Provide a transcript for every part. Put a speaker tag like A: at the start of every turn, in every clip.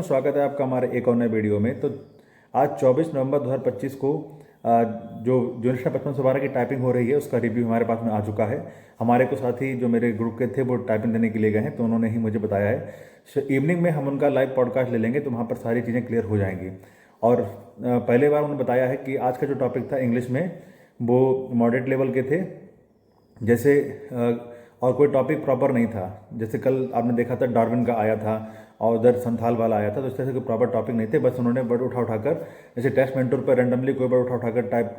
A: दोस्तों, स्वागत है आपका हमारे एक और नए वीडियो में। तो आज 24 नवंबर 2025 को जो नेशनल 5512 की टाइपिंग हो रही है उसका रिव्यू हमारे पास में आ चुका है। हमारे को साथी जो मेरे ग्रुप के थे वो टाइपिंग देने के लिए गए हैं, तो उन्होंने ही मुझे बताया है। इवनिंग में हम उनका लाइव पॉडकास्ट ले लेंगे तो वहाँ पर सारी चीज़ें क्लियर हो जाएंगी। और पहले बार उन्होंने बताया है कि आज का जो टॉपिक था इंग्लिश में वो मॉडरेट लेवल के थे। जैसे और कोई टॉपिक प्रॉपर नहीं था। जैसे कल आपने देखा था डार्विन का आया था और उधर संथाल वाला आया था, तो इस तरह से कोई प्रॉपर टॉपिक नहीं थे। बस उन्होंने वर्ड उठाकर जैसे टेस्ट मेंटोर पर रैंडमली कोई वर्ड उठाकर टाइप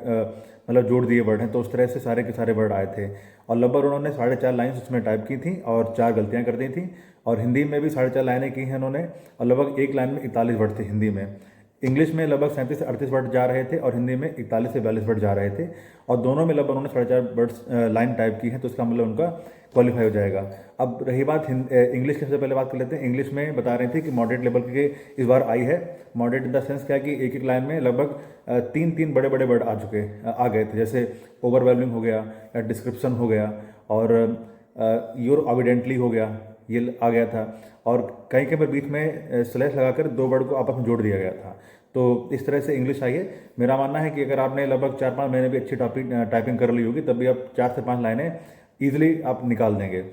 A: मतलब जोड़ दिए वर्ड हैं, तो उस तरह से सारे के सारे वर्ड आए थे। और लगभग उन्होंने 4.5 लाइन्स उसमें टाइप की थी और 4 गलतियाँ कर दी थी। और हिंदी में भी 4.5 लाइनें की हैं उन्होंने, और लगभग एक लाइन में 41 वर्ड थे हिंदी में। इंग्लिश में लगभग 37 से 38 वर्ड जा रहे थे और हिंदी में 41 से 42 वर्ड जा रहे थे। और दोनों में लगभग उन्होंने 4.5 वर्ड्स लाइन टाइप की है, तो इसका मतलब उनका क्वालिफाई हो जाएगा। अब रही बात इंग्लिश की, सबसे पहले बात कर लेते हैं। इंग्लिश में बता रहे थे कि मॉडरेट लेवल की इस बार आई है। मॉडरेट इन द सेंस क्या कि एक एक लाइन में लगभग 3 बड़े बड़े वर्ड आ गए थे। जैसे ओवरवेलमिंग हो गया या डिस्क्रिप्शन हो गया और योर ऑविडेंटली हो गया, ये आ गया था। और कहीं कहीं पर बीच में स्लैश लगाकर 2 वर्ड को आपस में जोड़ दिया गया था। तो इस तरह से इंग्लिश आई है। मेरा मानना है कि अगर आपने लगभग 4-5 महीने भी अच्छी टाइपिंग कर ली होगी, तब भी आप 4 से 5 लाइनें ईजिली आप निकाल देंगे।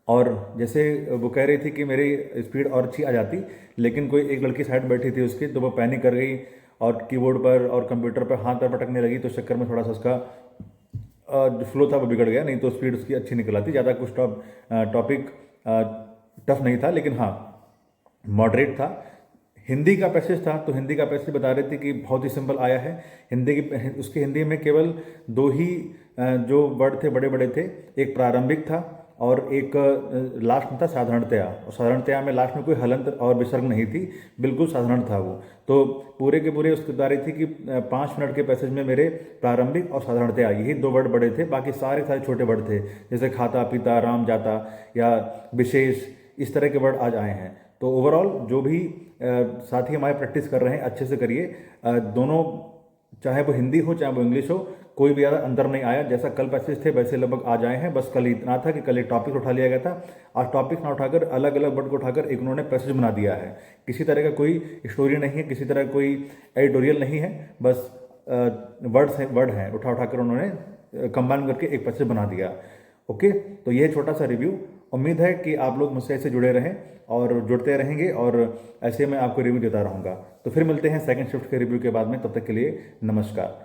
A: और जैसे वो कह रही थी कि मेरी स्पीड और अच्छी आ जाती, लेकिन कोई एक लड़की साइड बैठी थी उसकी, तो वो पैनिक कर गई और कीबोर्ड पर और कंप्यूटर पर हाथ पर पटकने लगी। तो इस चक्कर में थोड़ा सा उसका जो फ्लो था वो बिगड़ गया। नहीं तो स्पीड उसकी अच्छी निकल आती। ज़्यादा कुछ टॉपिक टफ नहीं था, लेकिन हाँ मॉडरेट था। हिंदी का पैसेज था, तो हिंदी का पैसेज बता रहे थे कि बहुत ही सिंपल आया है। उसके हिंदी में केवल 2 ही जो वर्ड थे बड़े बड़े थे। एक प्रारंभिक था और एक लास्ट में था साधारणतया। और साधारणतया में लास्ट में कोई हलंत और विसर्ग नहीं थी, बिल्कुल साधारण था वो। तो पूरे के पूरे उसकी बता रही थी कि 5 मिनट के पैसेज में मेरे प्रारंभिक और साधारणतया यही 2 वर्ड बड़े थे, बाकी सारे सारे छोटे वर्ड थे। जैसे खाता पीता राम जाता या विशेष, इस तरह के वर्ड आज आए हैं। तो ओवरऑल जो भी साथी हमारे प्रैक्टिस कर रहे हैं अच्छे से करिए। दोनों, चाहे वो हिंदी हो चाहे वो इंग्लिश हो, कोई भी ज़्यादा अंतर नहीं आया। जैसा कल पैसेज थे वैसे लगभग आ जाए हैं। बस कल इतना था कि कल एक टॉपिक उठा लिया गया था। आज टॉपिक ना उठाकर अलग अलग वर्ड को उठाकर एक उन्होंने पैसेज बना दिया है। किसी तरह का कोई स्टोरी नहीं है, किसी तरह कोई एडिटोरियल नहीं है। बस वर्ड हैं उठाकर उन्होंने कंबाइन करके एक पैसेज बना दिया। ओके, तो यह छोटा सा रिव्यू। उम्मीद है कि आप लोग मुझसे ऐसे जुड़े रहें और जुड़ते रहेंगे, और ऐसे मैं आपको रिव्यू देता रहूँगा। तो फिर मिलते हैं सेकंड शिफ्ट के रिव्यू के बाद में। तब तक के लिए नमस्कार।